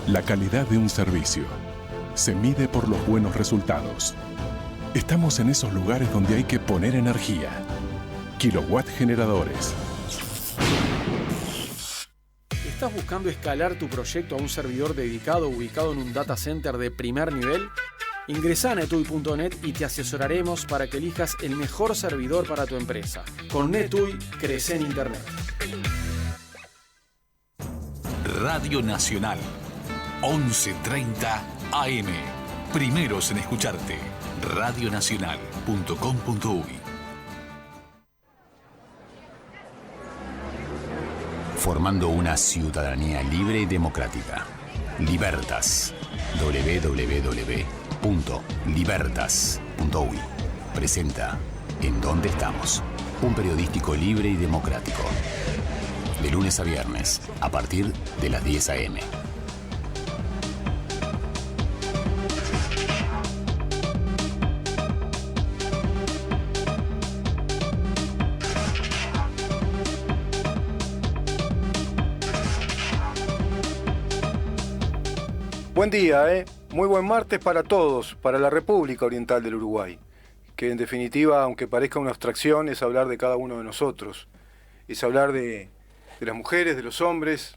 La calidad de un servicio se mide por los buenos resultados. Estamos en esos lugares donde hay que poner energía. Kilowatt Generadores. ¿Estás buscando escalar tu proyecto a un servidor dedicado ubicado en un data center de primer nivel? Ingresá a netui.net y te asesoraremos para que elijas el mejor servidor para tu empresa. Con Netui, crece en Internet. Radio Nacional, 11:30 AM. Primeros en escucharte. Radionacional.com.uy. Formando una ciudadanía libre y democrática. Libertas. www.libertas.uy. Presenta ¿En dónde estamos? Un periodístico libre y democrático. De lunes a viernes, a partir de las 10 a.m. Buen día, muy buen martes para todos, para la República Oriental del Uruguay, que en definitiva, aunque parezca una abstracción, es hablar de cada uno de nosotros, es hablar de las mujeres, de los hombres,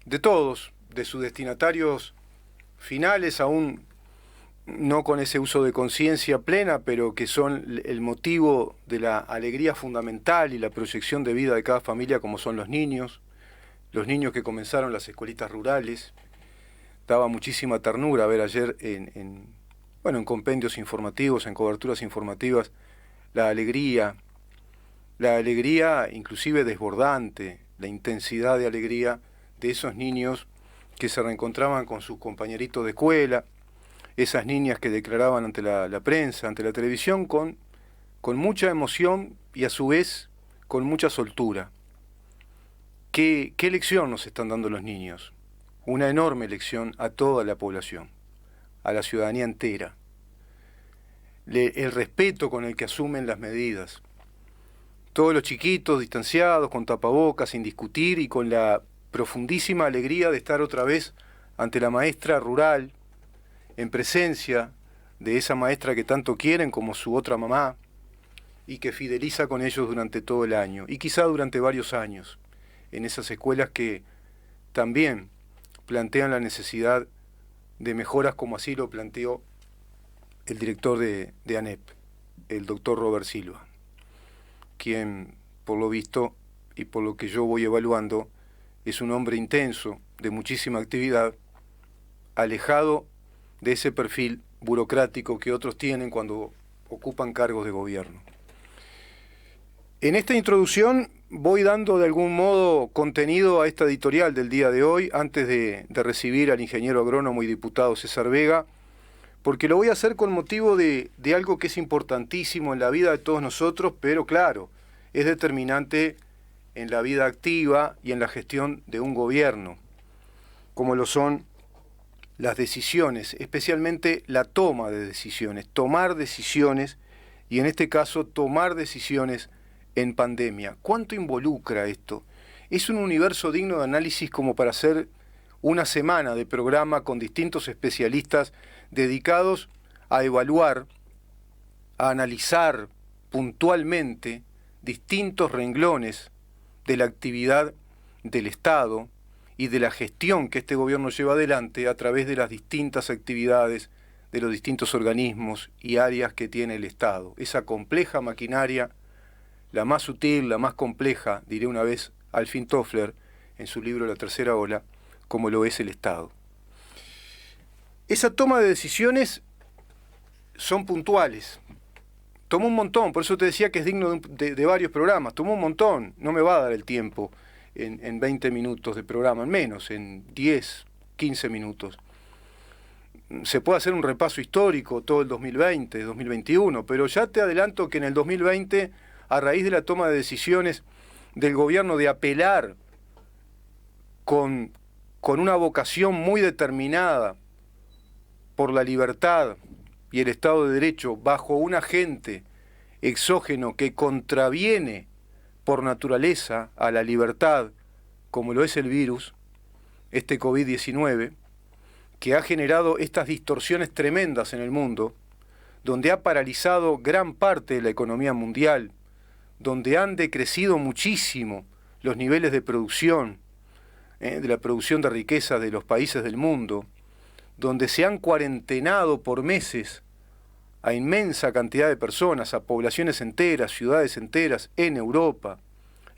de todos, de sus destinatarios finales, aún no con ese uso de conciencia plena, pero que son el motivo de la alegría fundamental y la proyección de vida de cada familia, como son los niños que comenzaron las escuelitas rurales. Daba muchísima ternura ver ayer en compendios informativos, en coberturas informativas, la alegría inclusive desbordante, la intensidad de alegría de esos niños que se reencontraban con sus compañeritos de escuela, esas niñas que declaraban ante la prensa, ante la televisión, con mucha emoción y a su vez con mucha soltura. ¿Qué lección nos están dando los niños? Una enorme lección a toda la población, a la ciudadanía entera. El respeto con el que asumen las medidas. Todos los chiquitos distanciados, con tapabocas, sin discutir y con la profundísima alegría de estar otra vez ante la maestra rural, en presencia de esa maestra que tanto quieren como su otra mamá y que fideliza con ellos durante todo el año y quizá durante varios años, en esas escuelas que también plantean la necesidad de mejoras como así lo planteó el director de ANEP, el doctor Robert Silva, quien, por lo visto y por lo que yo voy evaluando, es un hombre intenso, de muchísima actividad, alejado de ese perfil burocrático que otros tienen cuando ocupan cargos de gobierno. En esta introducción voy dando de algún modo contenido a esta editorial del día de hoy, antes de recibir al ingeniero agrónomo y diputado César Vega, porque lo voy a hacer con motivo de algo que es importantísimo en la vida de todos nosotros, pero claro, es determinante en la vida activa y en la gestión de un gobierno, como lo son las decisiones, especialmente la toma de decisiones, tomar decisiones, y en este caso tomar decisiones en pandemia. ¿Cuánto involucra esto? Es un universo digno de análisis como para hacer una semana de programa con distintos especialistas dedicados a evaluar, a analizar puntualmente distintos renglones de la actividad del Estado y de la gestión que este gobierno lleva adelante a través de las distintas actividades de los distintos organismos y áreas que tiene el Estado. Esa compleja maquinaria, la más sutil, la más compleja, diré una vez Alfred Toffler en su libro La Tercera Ola, como lo es el Estado. Esa toma de decisiones son puntuales. Tomó un montón, por eso te decía que es digno de varios programas. Tomó un montón, no me va a dar el tiempo en 20 minutos de programa, en menos, en 10, 15 minutos. Se puede hacer un repaso histórico todo el 2020, 2021, pero ya te adelanto que en el 2020, a raíz de la toma de decisiones del gobierno de apelar con una vocación muy determinada por la libertad y el Estado de Derecho bajo un agente exógeno que contraviene por naturaleza a la libertad, como lo es el virus, este COVID-19, que ha generado estas distorsiones tremendas en el mundo, donde ha paralizado gran parte de la economía mundial, donde han decrecido muchísimo los niveles de producción, de la producción de riqueza de los países del mundo, donde se han cuarentenado por meses a inmensa cantidad de personas, a poblaciones enteras, ciudades enteras, en Europa,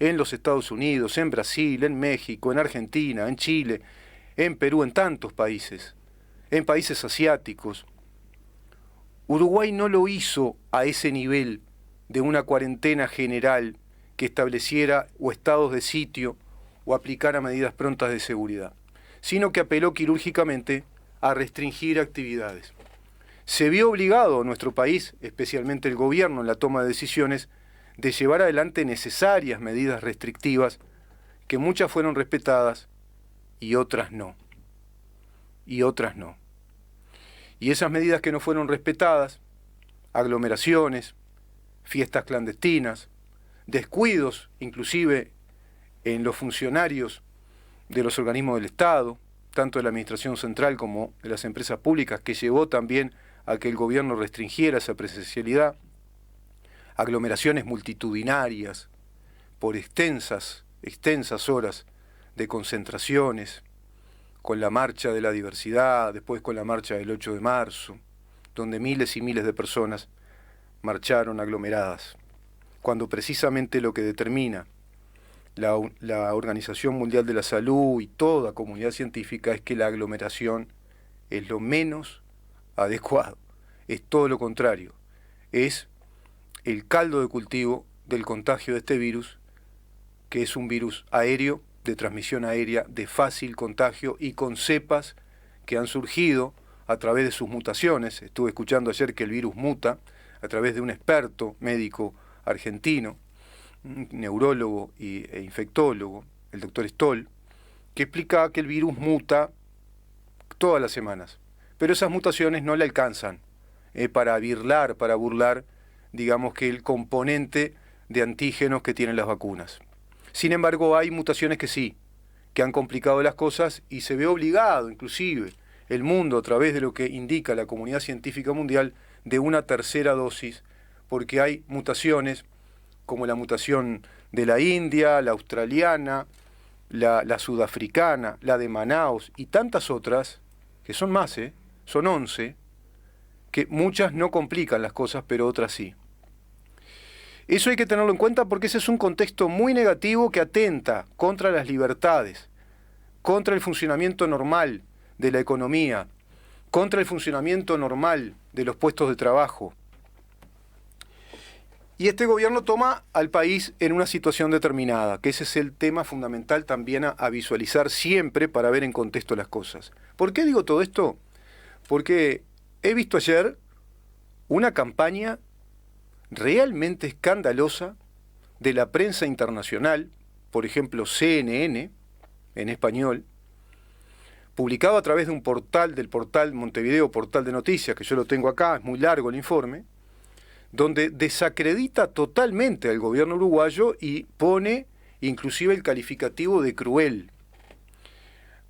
en los Estados Unidos, en Brasil, en México, en Argentina, en Chile, en Perú, en tantos países, en países asiáticos. Uruguay no lo hizo a ese nivel de una cuarentena general que estableciera o estados de sitio o aplicara medidas prontas de seguridad, sino que apeló quirúrgicamente a restringir actividades. Se vio obligado nuestro país, especialmente el gobierno, en la toma de decisiones, de llevar adelante necesarias medidas restrictivas, que muchas fueron respetadas y otras no. Y otras no. Y esas medidas que no fueron respetadas, aglomeraciones, fiestas clandestinas, descuidos inclusive en los funcionarios de los organismos del Estado, tanto de la Administración Central como de las empresas públicas, que llevó también a que el gobierno restringiera esa presencialidad, aglomeraciones multitudinarias por extensas horas de concentraciones, con la marcha de la diversidad, después con la marcha del 8 de marzo, donde miles y miles de personas marcharon aglomeradas, cuando precisamente lo que determina la Organización Mundial de la Salud y toda comunidad científica es que la aglomeración es lo menos adecuado, es todo lo contrario, es el caldo de cultivo del contagio de este virus, que es un virus aéreo, de transmisión aérea, de fácil contagio y con cepas que han surgido a través de sus mutaciones. Estuve escuchando ayer que el virus muta a través de un experto médico argentino, un neurólogo e infectólogo, el doctor Stoll, que explicaba que el virus muta todas las semanas, pero esas mutaciones no le alcanzan para burlar, digamos, que el componente de antígenos que tienen las vacunas. Sin embargo, hay mutaciones que sí, que han complicado las cosas y se ve obligado, inclusive, el mundo, a través de lo que indica la comunidad científica mundial, de una tercera dosis, porque hay mutaciones como la mutación de la India, la australiana, la sudafricana, la de Manaos y tantas otras, que son más, son 11, que muchas no complican las cosas, pero otras sí. Eso hay que tenerlo en cuenta porque ese es un contexto muy negativo que atenta contra las libertades, contra el funcionamiento normal de la economía, contra el funcionamiento normal de los puestos de trabajo. Y este gobierno toma al país en una situación determinada, que ese es el tema fundamental también a visualizar siempre para ver en contexto las cosas. ¿Por qué digo todo esto? Porque he visto ayer una campaña realmente escandalosa de la prensa internacional, por ejemplo CNN, en español, publicado a través de un portal, del portal Montevideo, portal de noticias, que yo lo tengo acá, es muy largo el informe, donde desacredita totalmente al gobierno uruguayo y pone inclusive el calificativo de cruel.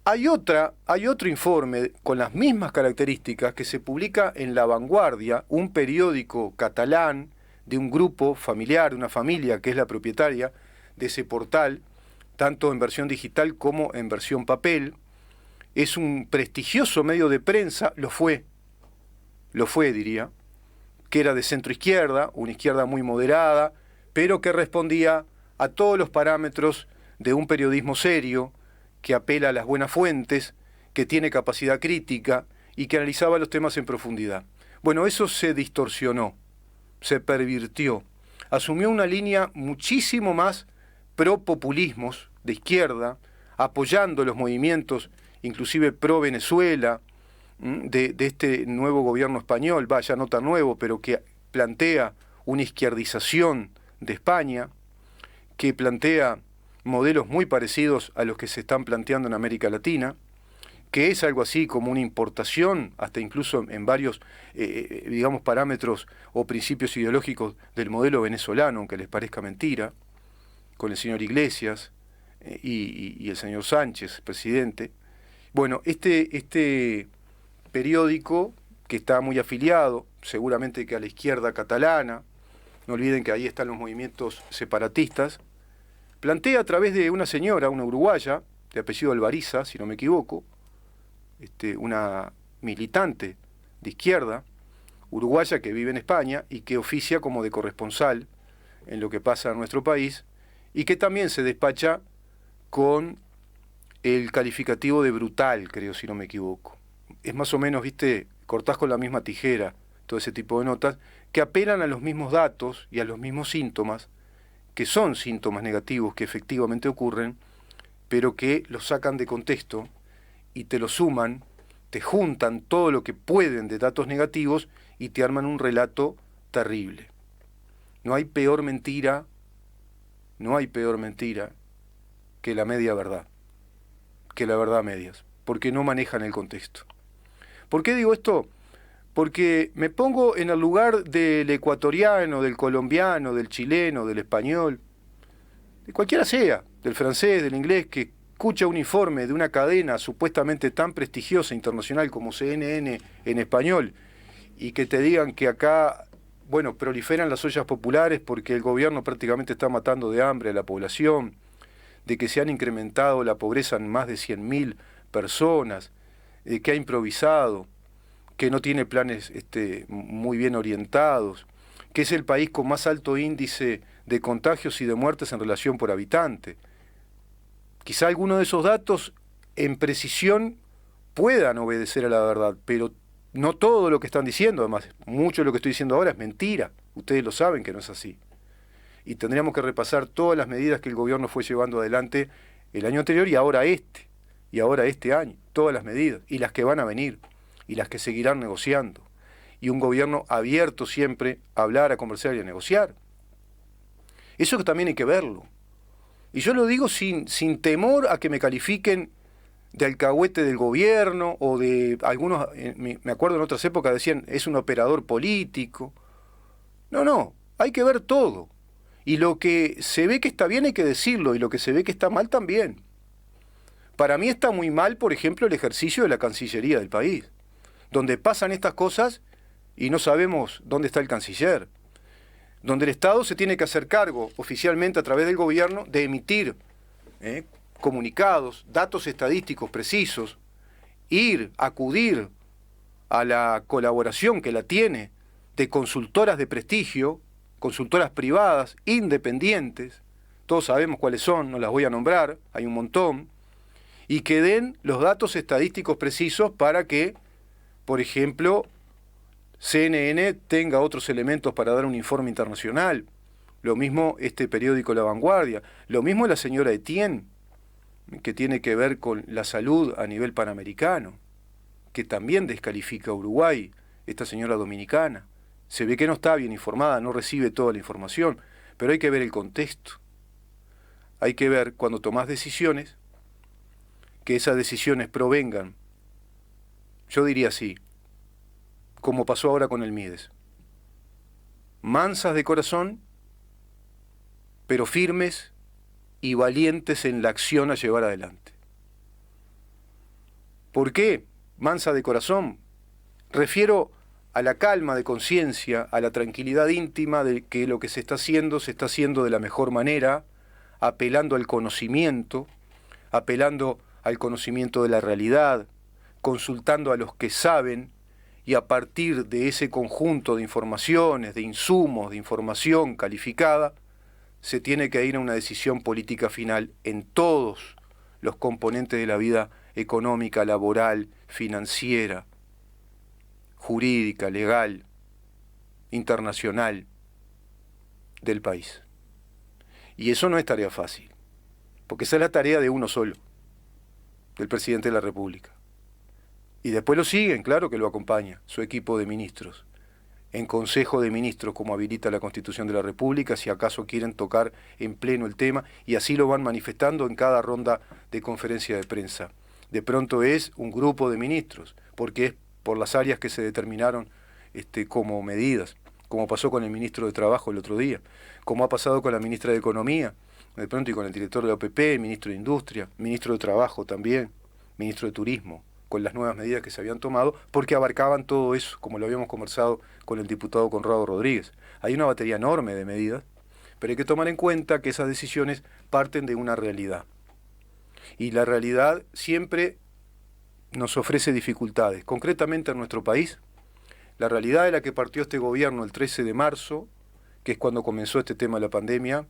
Hay otro informe con las mismas características que se publica en La Vanguardia, un periódico catalán de un grupo familiar, una familia que es la propietaria de ese portal, tanto en versión digital como en versión papel. Es un prestigioso medio de prensa, lo fue diría, que era de centro izquierda, una izquierda muy moderada, pero que respondía a todos los parámetros de un periodismo serio, que apela a las buenas fuentes, que tiene capacidad crítica y que analizaba los temas en profundidad. Bueno, eso se distorsionó, se pervirtió, asumió una línea muchísimo más pro populismos de izquierda, apoyando los movimientos, inclusive pro Venezuela, de este nuevo gobierno español, vaya, no tan nuevo, pero que plantea una izquierdización de España, que plantea modelos muy parecidos a los que se están planteando en América Latina, que es algo así como una importación, hasta incluso en varios, digamos, parámetros o principios ideológicos del modelo venezolano, aunque les parezca mentira, con el señor Iglesias y el señor Sánchez, presidente. Bueno, este periódico que está muy afiliado, seguramente que a la izquierda catalana, no olviden que ahí están los movimientos separatistas, plantea a través de una señora, una uruguaya, de apellido Alvariza, si no me equivoco, una militante de izquierda, uruguaya que vive en España y que oficia como de corresponsal en lo que pasa en nuestro país, y que también se despacha con el calificativo de brutal, creo, si no me equivoco. Es más o menos, cortás con la misma tijera, todo ese tipo de notas, que apelan a los mismos datos y a los mismos síntomas, que son síntomas negativos que efectivamente ocurren, pero que los sacan de contexto y te lo suman, te juntan todo lo que pueden de datos negativos y te arman un relato terrible. No hay peor mentira que la media verdad, que la verdad a medias, porque no manejan el contexto. ¿Por qué digo esto? Porque me pongo en el lugar del ecuatoriano, del colombiano, del chileno, del español, de cualquiera sea, del francés, del inglés, que escucha un informe de una cadena supuestamente tan prestigiosa internacional como CNN en español, y que te digan que acá, proliferan las ollas populares porque el gobierno prácticamente está matando de hambre a la población, de que se han incrementado la pobreza en más de 100.000 personas, que ha improvisado, que no tiene planes muy bien orientados, que es el país con más alto índice de contagios y de muertes en relación por habitante. Quizá algunos de esos datos en precisión puedan obedecer a la verdad, pero no todo lo que están diciendo, además, mucho de lo que estoy diciendo ahora es mentira. Ustedes lo saben que no es así. Y tendríamos que repasar todas las medidas que el gobierno fue llevando adelante el año anterior y ahora este año, todas las medidas, y las que van a venir, y las que seguirán negociando. Y un gobierno abierto siempre a hablar, a conversar y a negociar. Eso que también hay que verlo. Y yo lo digo sin temor a que me califiquen de alcahuete del gobierno, o de algunos, me acuerdo en otras épocas decían, es un operador político. No, hay que ver todo. Y lo que se ve que está bien hay que decirlo, y lo que se ve que está mal también. Para mí está muy mal, por ejemplo, el ejercicio de la Cancillería del país, donde pasan estas cosas y no sabemos dónde está el canciller, donde el Estado se tiene que hacer cargo oficialmente a través del gobierno de emitir comunicados, datos estadísticos precisos, acudir a la colaboración que la tiene de consultoras de prestigio, consultoras privadas, independientes, todos sabemos cuáles son, no las voy a nombrar, hay un montón, y que den los datos estadísticos precisos para que, por ejemplo, CNN tenga otros elementos para dar un informe internacional, lo mismo este periódico La Vanguardia, lo mismo la señora Etienne, que tiene que ver con la salud a nivel panamericano, que también descalifica a Uruguay, esta señora dominicana. Se ve que no está bien informada, no recibe toda la información, pero hay que ver el contexto. Hay que ver, cuando tomás decisiones, que esas decisiones provengan, yo diría así, como pasó ahora con el Mides, mansas de corazón, pero firmes y valientes en la acción a llevar adelante. ¿Por qué mansa de corazón? Refiero a la calma de conciencia, a la tranquilidad íntima de que lo que se está haciendo de la mejor manera, apelando al conocimiento de la realidad, consultando a los que saben, y a partir de ese conjunto de informaciones, de insumos, de información calificada, se tiene que ir a una decisión política final en todos los componentes de la vida económica, laboral, financiera, jurídica, legal, internacional del país. Y eso no es tarea fácil, porque esa es la tarea de uno solo, del presidente de la República. Y después lo siguen, claro que lo acompaña, su equipo de ministros, en Consejo de Ministros, como habilita la Constitución de la República, si acaso quieren tocar en pleno el tema, y así lo van manifestando en cada ronda de conferencia de prensa. De pronto es un grupo de ministros, porque es por las áreas que se determinaron como medidas, como pasó con el ministro de Trabajo el otro día, como ha pasado con la ministra de Economía, de pronto, y con el director de la OPP, el ministro de Industria, ministro de Trabajo también, ministro de Turismo, con las nuevas medidas que se habían tomado, porque abarcaban todo eso, como lo habíamos conversado con el diputado Conrado Rodríguez. Hay una batería enorme de medidas, pero hay que tomar en cuenta que esas decisiones parten de una realidad. Y la realidad siempre nos ofrece dificultades. Concretamente en nuestro país, la realidad de la que partió este gobierno el 13 de marzo, que es cuando comenzó este tema de la pandemia,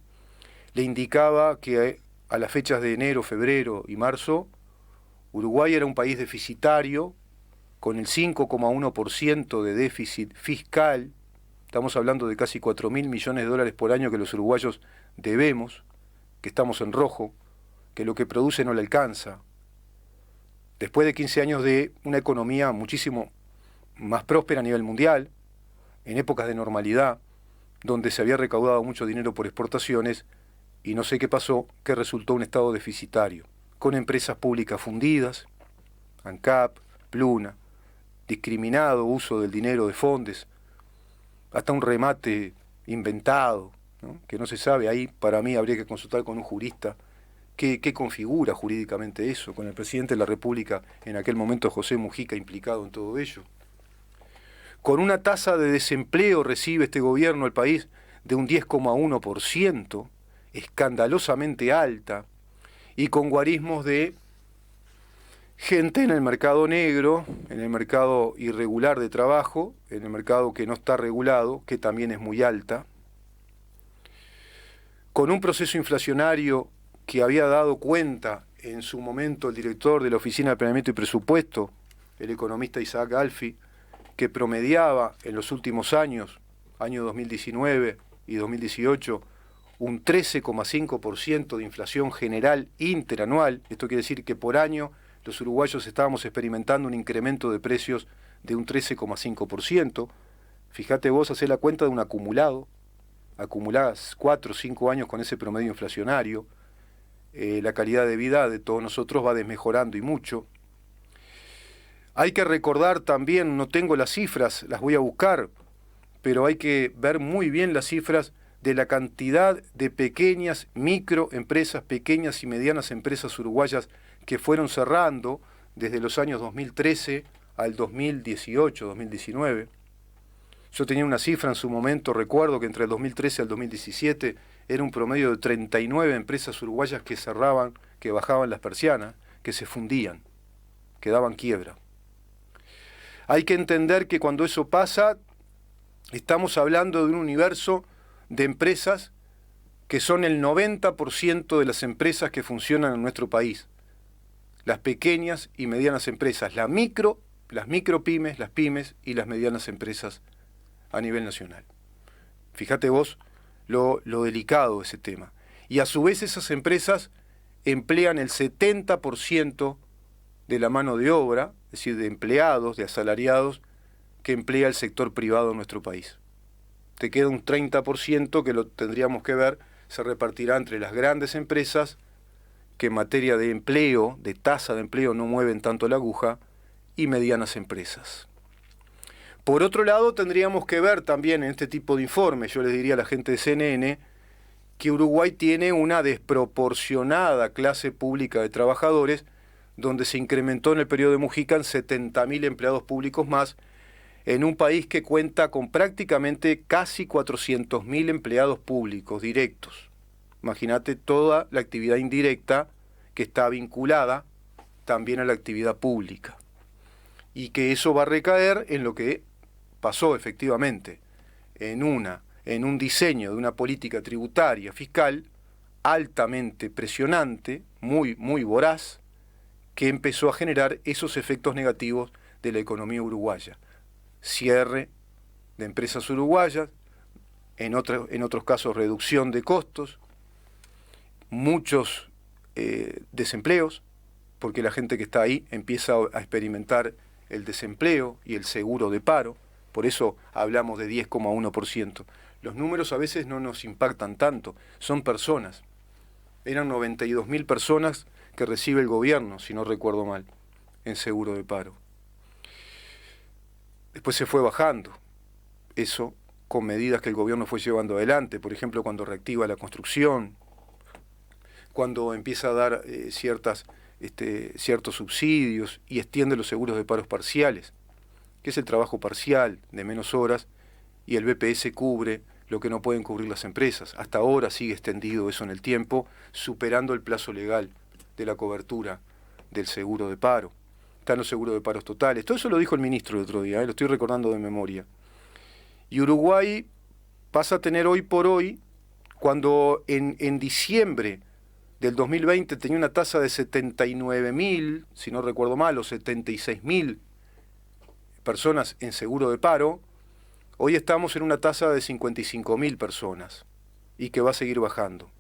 le indicaba que a las fechas de enero, febrero y marzo, Uruguay era un país deficitario, con el 5,1% de déficit fiscal. Estamos hablando de casi 4.000 millones de dólares por año que los uruguayos debemos, que estamos en rojo, que lo que produce no le alcanza. Después de 15 años de una economía muchísimo más próspera a nivel mundial, en épocas de normalidad, donde se había recaudado mucho dinero por exportaciones, y no sé qué pasó, que resultó un estado deficitario, con empresas públicas fundidas, ANCAP, Pluna, discriminado uso del dinero de fondos, hasta un remate inventado, ¿no? Que no se sabe. Ahí para mí habría que consultar con un jurista qué configura jurídicamente eso, con el presidente de la República en aquel momento, José Mujica, implicado en todo ello. Con una tasa de desempleo recibe este gobierno el país de un 10,1%, escandalosamente alta, y con guarismos de gente en el mercado negro, en el mercado irregular de trabajo, en el mercado que no está regulado, que también es muy alta, con un proceso inflacionario que había dado cuenta en su momento el director de la Oficina de Planeamiento y Presupuesto, el economista Isaac Alfi, que promediaba en los últimos años, año 2019 y 2018, un 13,5% de inflación general interanual. Esto quiere decir que por año los uruguayos estábamos experimentando un incremento de precios de un 13,5%. Fíjate vos, hacé la cuenta de un acumulado, acumulás 4 o 5 años con ese promedio inflacionario. La calidad de vida de todos nosotros va desmejorando y mucho. Hay que recordar también, no tengo las cifras, las voy a buscar, pero hay que ver muy bien las cifras de la cantidad de pequeñas microempresas, pequeñas y medianas empresas uruguayas que fueron cerrando desde los años 2013 al 2018, 2019. Yo tenía una cifra en su momento, recuerdo que entre el 2013 al 2017 era un promedio de 39 empresas uruguayas que cerraban, que bajaban las persianas, que se fundían, que daban quiebra. Hay que entender que cuando eso pasa, estamos hablando de un universo de empresas que son el 90% de las empresas que funcionan en nuestro país. Las pequeñas y medianas empresas, las micropymes, las pymes y las medianas empresas a nivel nacional. Fíjate vos lo delicado de ese tema. Y a su vez esas empresas emplean el 70% de la mano de obra, es decir, de empleados, de asalariados, que emplea el sector privado en nuestro país. Te queda un 30% que lo tendríamos que ver, se repartirá entre las grandes empresas, que en materia de empleo, de tasa de empleo, no mueven tanto la aguja, y medianas empresas. Por otro lado, tendríamos que ver también en este tipo de informes, yo les diría a la gente de CNN, que Uruguay tiene una desproporcionada clase pública de trabajadores, donde se incrementó en el periodo de Mujica en 70.000 empleados públicos más, en un país que cuenta con prácticamente casi 400.000 empleados públicos directos. Imagínate toda la actividad indirecta que está vinculada también a la actividad pública. Y que eso va a recaer en lo que pasó efectivamente, en un diseño de una política tributaria fiscal altamente presionante, muy voraz, que empezó a generar esos efectos negativos de la economía uruguaya. Cierre de empresas uruguayas, en otros casos reducción de costos, muchos desempleos, porque la gente que está ahí empieza a experimentar el desempleo y el seguro de paro, por eso hablamos de 10,1%. Los números a veces no nos impactan tanto, son personas. Eran 92.000 personas que recibe el gobierno, si no recuerdo mal, en seguro de paro. Después se fue bajando, eso con medidas que el gobierno fue llevando adelante, por ejemplo, cuando reactiva la construcción, cuando empieza a dar ciertas ciertos subsidios y extiende los seguros de paros parciales, que es el trabajo parcial de menos horas, y el BPS cubre lo que no pueden cubrir las empresas. Hasta ahora sigue extendido eso en el tiempo, superando el plazo legal de la cobertura del seguro de paro. Están los seguros de paros totales. Todo eso lo dijo el ministro el otro día, lo estoy recordando de memoria. Y Uruguay pasa a tener hoy por hoy, cuando en diciembre del 2020 tenía una tasa de 79.000, si no recuerdo mal, o 76.000 personas en seguro de paro, hoy estamos en una tasa de 55.000 personas y que va a seguir bajando.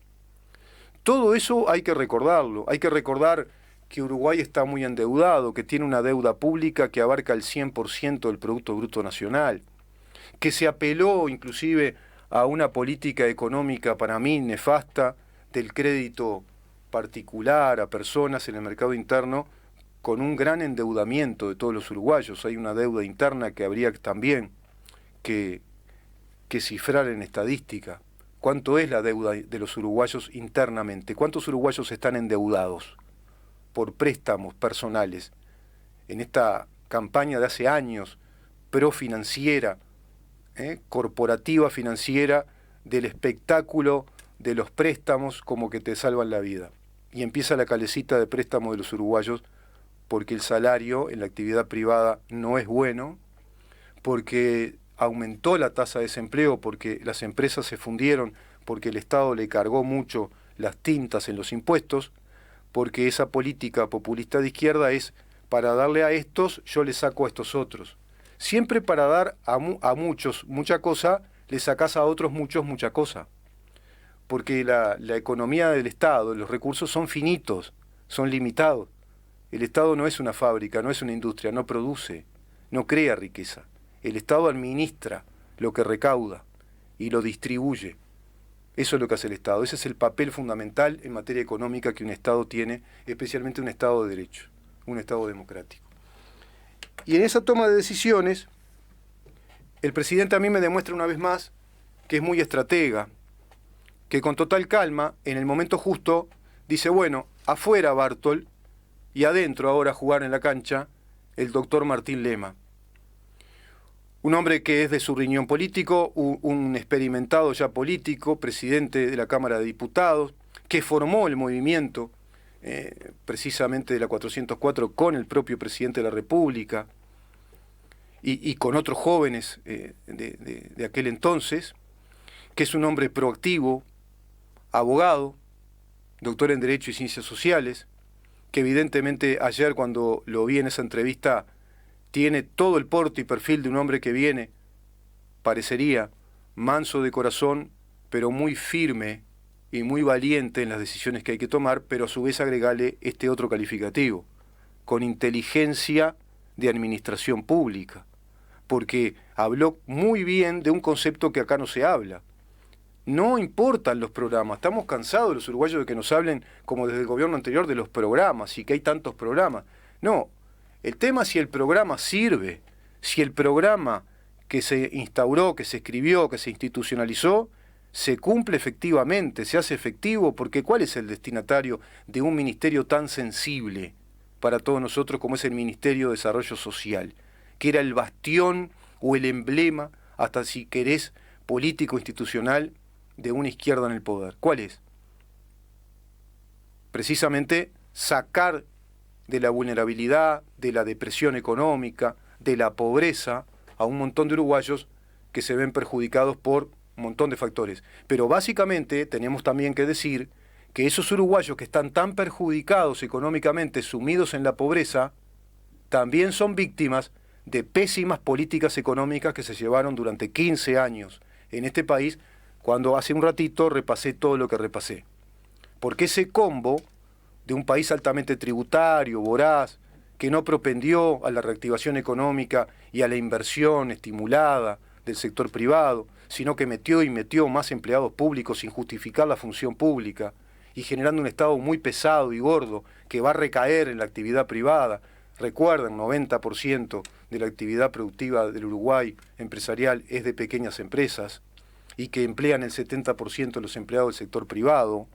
Todo eso hay que recordarlo, hay que recordar que Uruguay está muy endeudado, que tiene una deuda pública que abarca el 100% del Producto Bruto Nacional, que se apeló inclusive a una política económica para mí nefasta del crédito particular a personas en el mercado interno, con un gran endeudamiento de todos los uruguayos. Hay una deuda interna que habría también que cifrar en estadística. ¿Cuánto es la deuda de los uruguayos internamente? ¿Cuántos uruguayos están endeudados por préstamos personales en esta campaña de hace años, profinanciera, corporativa financiera, del espectáculo de los préstamos como que te salvan la vida? Y empieza la calecita de préstamos de los uruguayos porque el salario en la actividad privada no es bueno, porque aumentó la tasa de desempleo, porque las empresas se fundieron, porque el Estado le cargó mucho las tintas en los impuestos, porque esa política populista de izquierda es para darle a estos, yo le saco a estos otros. Siempre para dar a muchos mucha cosa, le sacás a otros muchos mucha cosa. Porque la economía del Estado, los recursos son finitos, son limitados. El Estado no es una fábrica, no es una industria, no produce, no crea riqueza. El Estado administra lo que recauda y lo distribuye. Eso es lo que hace el Estado. Ese es el papel fundamental en materia económica que un Estado tiene, especialmente un Estado de derecho, un Estado democrático. Y en esa toma de decisiones, el presidente a mí me demuestra una vez más que es muy estratega, que con total calma, en el momento justo, dice, bueno, afuera Bartol y adentro ahora a jugar en la cancha el doctor Martín Lema. Un hombre que es de su riñón político, un experimentado ya político, presidente de la Cámara de Diputados, que formó el movimiento precisamente de la 404 con el propio presidente de la República y con otros jóvenes de aquel entonces, que es un hombre proactivo, abogado, doctor en Derecho y Ciencias Sociales, que evidentemente ayer cuando lo vi en esa entrevista tiene todo el porte y perfil de un hombre que viene, parecería, manso de corazón, pero muy firme y muy valiente en las decisiones que hay que tomar, pero a su vez agregale este otro calificativo, con inteligencia de administración pública, porque habló muy bien de un concepto que acá no se habla. No importan los programas, estamos cansados los uruguayos de que nos hablen, como desde el gobierno anterior, de los programas y que hay tantos programas. No, el tema es si el programa sirve, si el programa que se instauró, que se escribió, que se institucionalizó, se cumple efectivamente, se hace efectivo, porque ¿cuál es el destinatario de un ministerio tan sensible para todos nosotros como es el Ministerio de Desarrollo Social, que era el bastión o el emblema, hasta si querés, político institucional de una izquierda en el poder? ¿Cuál es? Precisamente sacar de la vulnerabilidad, de la depresión económica, de la pobreza, a un montón de uruguayos que se ven perjudicados por un montón de factores. Pero básicamente tenemos también que decir que esos uruguayos que están tan perjudicados económicamente, sumidos en la pobreza, también son víctimas de pésimas políticas económicas que se llevaron durante 15 años en este país, cuando hace un ratito repasé todo lo que repasé. Porque ese combo de un país altamente tributario, voraz, que no propendió a la reactivación económica y a la inversión estimulada del sector privado, sino que metió más empleados públicos sin justificar la función pública y generando un Estado muy pesado y gordo que va a recaer en la actividad privada. Recuerden, 90% de la actividad productiva del Uruguay empresarial es de pequeñas empresas y que emplean el 70% de los empleados del sector privado.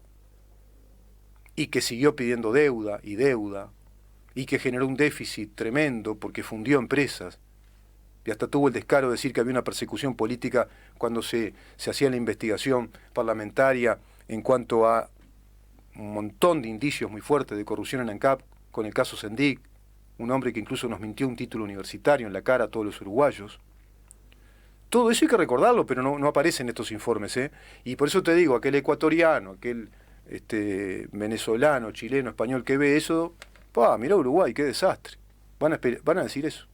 y que siguió pidiendo deuda, y que generó un déficit tremendo porque fundió empresas, y hasta tuvo el descaro de decir que había una persecución política cuando se hacía la investigación parlamentaria en cuanto a un montón de indicios muy fuertes de corrupción en ANCAP, con el caso Sendic, un hombre que incluso nos mintió un título universitario en la cara a todos los uruguayos. Todo eso hay que recordarlo, pero no aparece en estos informes, ¿eh? Y por eso te digo, aquel ecuatoriano, aquel venezolano, chileno, español que ve eso, mirá Uruguay, qué desastre. Van a decir eso.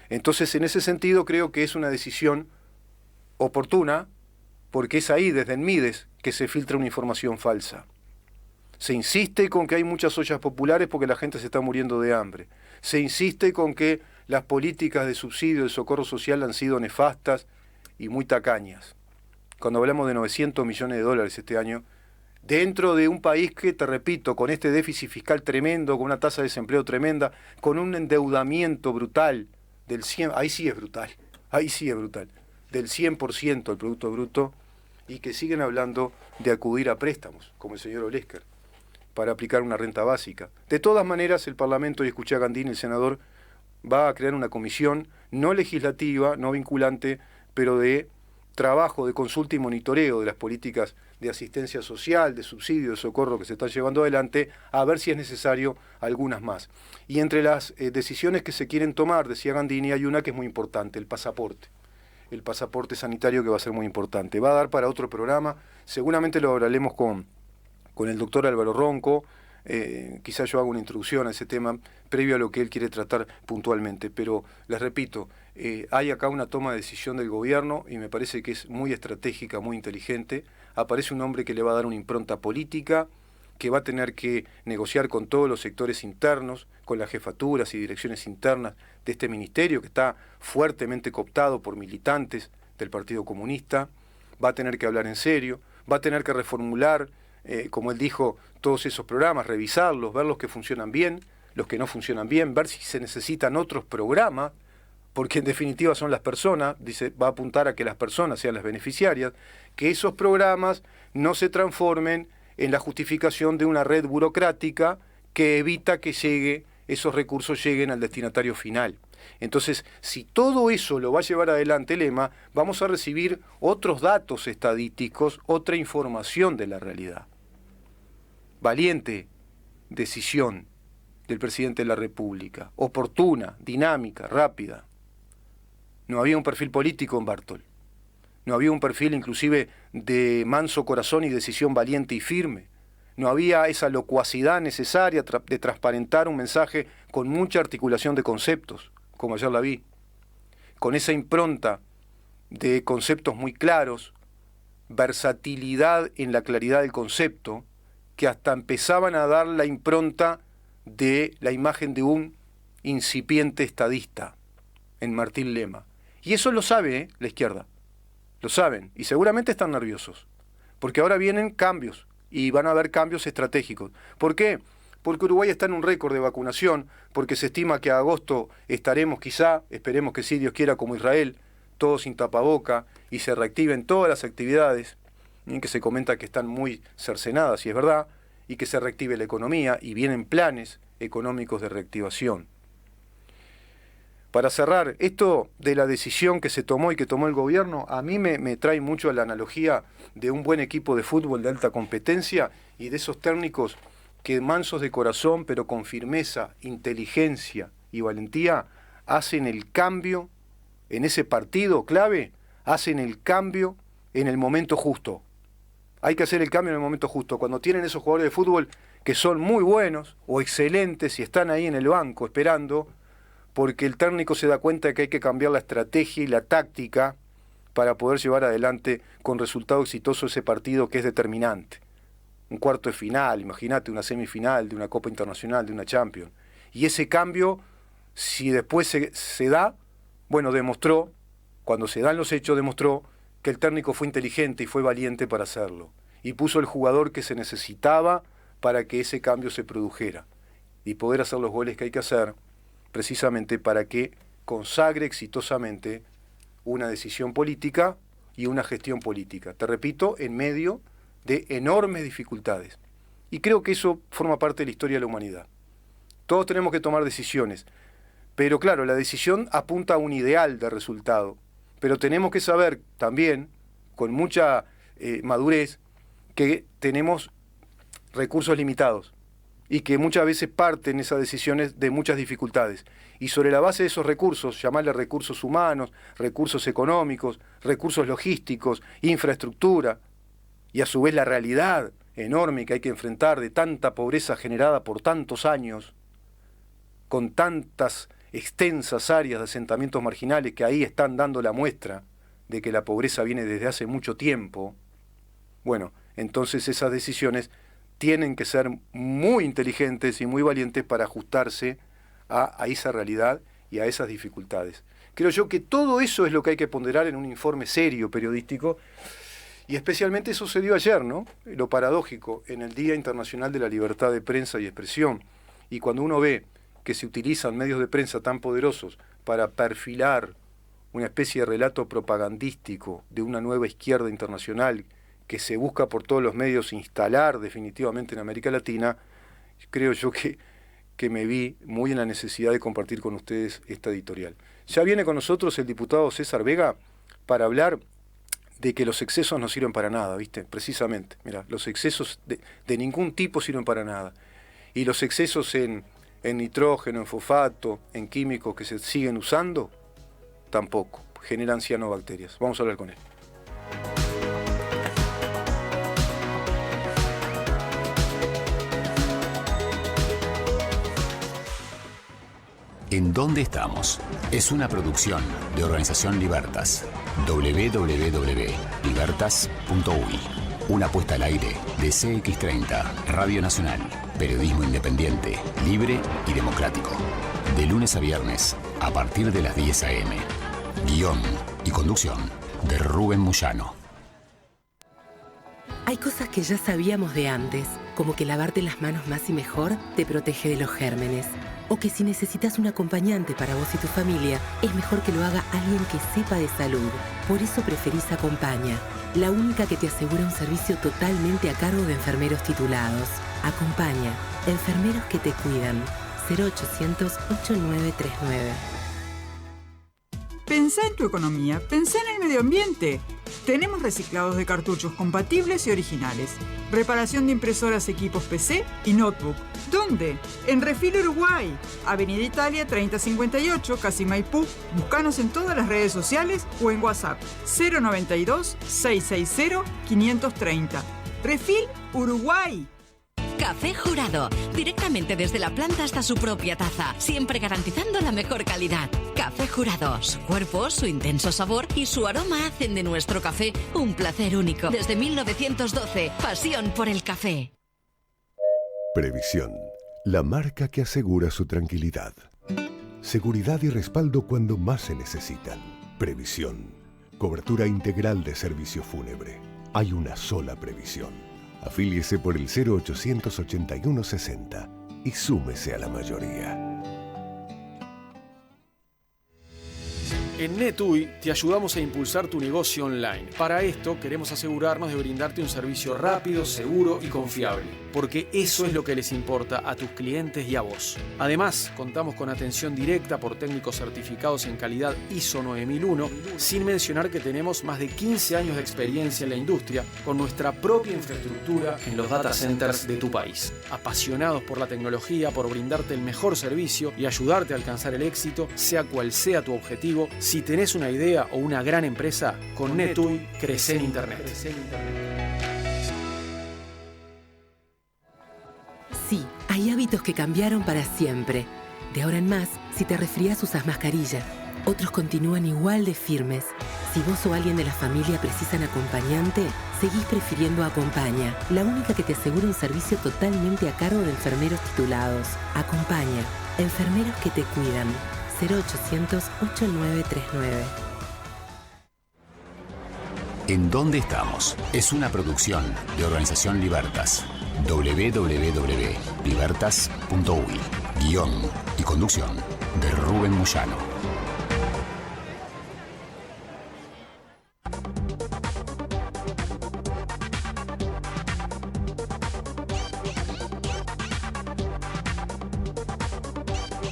Entonces, en ese sentido, creo que es una decisión oportuna, porque es ahí, desde el Mides, que se filtra una información falsa. Se insiste con que hay muchas ollas populares porque la gente se está muriendo de hambre. Se insiste con que las políticas de subsidio, de socorro social han sido nefastas y muy tacañas. Cuando hablamos de 900 millones de dólares este año, dentro de un país que, te repito, con este déficit fiscal tremendo, con una tasa de desempleo tremenda, con un endeudamiento brutal, del 100%, ahí sí es brutal, del 100% del Producto Bruto, y que siguen hablando de acudir a préstamos, como el señor Olesker, para aplicar una renta básica. De todas maneras, el Parlamento, y escuché a Gandini, el senador, va a crear una comisión no legislativa, no vinculante, pero de trabajo, de consulta y monitoreo de las políticas de asistencia social, de subsidio, de socorro que se están llevando adelante, a ver si es necesario algunas más. Y entre las decisiones que se quieren tomar, decía Gandini, hay una que es muy importante, el pasaporte sanitario, que va a ser muy importante. Va a dar para otro programa, seguramente lo hablaremos con el doctor Álvaro Ronco, quizás yo haga una introducción a ese tema previo a lo que él quiere tratar puntualmente, pero les repito, hay acá una toma de decisión del gobierno y me parece que es muy estratégica, muy inteligente. Aparece un hombre que le va a dar una impronta política, que va a tener que negociar con todos los sectores internos, con las jefaturas y direcciones internas de este ministerio, que está fuertemente cooptado por militantes del Partido Comunista. Va a tener que hablar en serio, va a tener que reformular, como él dijo, todos esos programas, revisarlos, ver los que funcionan bien, los que no funcionan bien, ver si se necesitan otros programas, porque en definitiva son las personas, dice, va a apuntar a que las personas sean las beneficiarias, que esos programas no se transformen en la justificación de una red burocrática que evita que esos recursos lleguen al destinatario final. Entonces, si todo eso lo va a llevar adelante el EMA, vamos a recibir otros datos estadísticos, otra información de la realidad. Valiente decisión del presidente de la República, oportuna, dinámica, rápida. No había un perfil político en Bartol, no había un perfil inclusive de manso corazón y decisión valiente y firme, no había esa locuacidad necesaria de transparentar un mensaje con mucha articulación de conceptos, como ayer la vi, con esa impronta de conceptos muy claros, versatilidad en la claridad del concepto, que hasta empezaban a dar la impronta de la imagen de un incipiente estadista en Martín Lema. Y eso lo sabe, la izquierda, lo saben, y seguramente están nerviosos, porque ahora vienen cambios, y van a haber cambios estratégicos. ¿Por qué? Porque Uruguay está en un récord de vacunación, porque se estima que a agosto estaremos quizá, esperemos que sí, Dios quiera, como Israel, todos sin tapaboca, y se reactiven todas las actividades, que se comenta que están muy cercenadas, y es verdad, y que se reactive la economía, y vienen planes económicos de reactivación. Para cerrar, esto de la decisión que se tomó y que tomó el gobierno, a mí me trae mucho a la analogía de un buen equipo de fútbol de alta competencia y de esos técnicos que mansos de corazón, pero con firmeza, inteligencia y valentía, hacen el cambio en ese partido clave, hacen el cambio en el momento justo. Hay que hacer el cambio en el momento justo. Cuando tienen esos jugadores de fútbol que son muy buenos o excelentes y están ahí en el banco esperando, porque el técnico se da cuenta de que hay que cambiar la estrategia y la táctica para poder llevar adelante con resultado exitoso ese partido que es determinante. Un cuarto de final, imagínate, una semifinal de una Copa Internacional, de una Champions. Y ese cambio, si después se da, bueno, demostró, cuando se dan los hechos, demostró que el técnico fue inteligente y fue valiente para hacerlo. Y puso el jugador que se necesitaba para que ese cambio se produjera. Y poder hacer los goles que hay que hacer, precisamente para que consagre exitosamente una decisión política y una gestión política. Te repito, en medio de enormes dificultades. Y creo que eso forma parte de la historia de la humanidad. Todos tenemos que tomar decisiones, pero claro, la decisión apunta a un ideal de resultado, pero tenemos que saber también, con mucha madurez, que tenemos recursos limitados y que muchas veces parten esas decisiones de muchas dificultades. Y sobre la base de esos recursos, llamarle recursos humanos, recursos económicos, recursos logísticos, infraestructura, y a su vez la realidad enorme que hay que enfrentar de tanta pobreza generada por tantos años, con tantas extensas áreas de asentamientos marginales que ahí están dando la muestra de que la pobreza viene desde hace mucho tiempo, bueno, entonces esas decisiones tienen que ser muy inteligentes y muy valientes para ajustarse a esa realidad y a esas dificultades. Creo yo que todo eso es lo que hay que ponderar en un informe serio periodístico, y especialmente sucedió ayer, ¿no? Lo paradójico, en el Día Internacional de la Libertad de Prensa y Expresión, y cuando uno ve que se utilizan medios de prensa tan poderosos para perfilar una especie de relato propagandístico de una nueva izquierda internacional que se busca por todos los medios instalar definitivamente en América Latina, creo yo que me vi muy en la necesidad de compartir con ustedes esta editorial. Ya viene con nosotros el diputado César Vega para hablar de que los excesos no sirven para nada, ¿viste? Precisamente, mira, los excesos de ningún tipo sirven para nada. Y los excesos en nitrógeno, en fosfato, en químicos que se siguen usando, tampoco, generan cianobacterias. Vamos a hablar con él. ¿En dónde estamos? Es una producción de Organización Libertas. www.libertas.uy. Una puesta al aire de CX30, Radio Nacional. Periodismo independiente, libre y democrático. De lunes a viernes, a partir de las 10 a.m. Guión y conducción de Rubén Moyano. Hay cosas que ya sabíamos de antes, como que lavarte las manos más y mejor te protege de los gérmenes. O que si necesitas un acompañante para vos y tu familia, es mejor que lo haga alguien que sepa de salud. Por eso preferís Acompaña, la única que te asegura un servicio totalmente a cargo de enfermeros titulados. Acompaña, enfermeros que te cuidan. 0800-8939. Pensá en tu economía, pensá en el medio ambiente. Tenemos reciclados de cartuchos compatibles y originales. Reparación de impresoras, equipos PC y notebook. ¿Dónde? En Refil Uruguay, Avenida Italia 3058, Casi Maipú. Búscanos en todas las redes sociales o en WhatsApp 092-660-530. Refil Uruguay. Café Jurado, directamente desde la planta hasta su propia taza, siempre garantizando la mejor calidad. Café Jurado, su cuerpo, su intenso sabor y su aroma hacen de nuestro café un placer único. Desde 1912, pasión por el café. Previsión, la marca que asegura su tranquilidad. Seguridad y respaldo cuando más se necesitan. Previsión, cobertura integral de servicio fúnebre. Hay una sola previsión. Afíliese por el 0800 81 60 y súmese a la mayoría. En NetUI te ayudamos a impulsar tu negocio online. Para esto queremos asegurarnos de brindarte un servicio rápido, seguro y confiable, porque eso es lo que les importa a tus clientes y a vos. Además, contamos con atención directa por técnicos certificados en calidad ISO 9001, sin mencionar que tenemos más de 15 años de experiencia en la industria con nuestra propia infraestructura en los data centers de tu país. Apasionados por la tecnología, por brindarte el mejor servicio y ayudarte a alcanzar el éxito, sea cual sea tu objetivo. Si tenés una idea o una gran empresa, con NetUI crece en Internet. Sí, hay hábitos que cambiaron para siempre. De ahora en más, si te resfrías usas mascarilla. Otros continúan igual de firmes. Si vos o alguien de la familia precisan acompañante, seguís prefiriendo Acompaña, la única que te asegura un servicio totalmente a cargo de enfermeros titulados. Acompaña, enfermeros que te cuidan. 0800-8939. ¿En dónde estamos? Es una producción de Organización Libertas. www.libertas.uy. Guión y conducción de Rubén Moyano.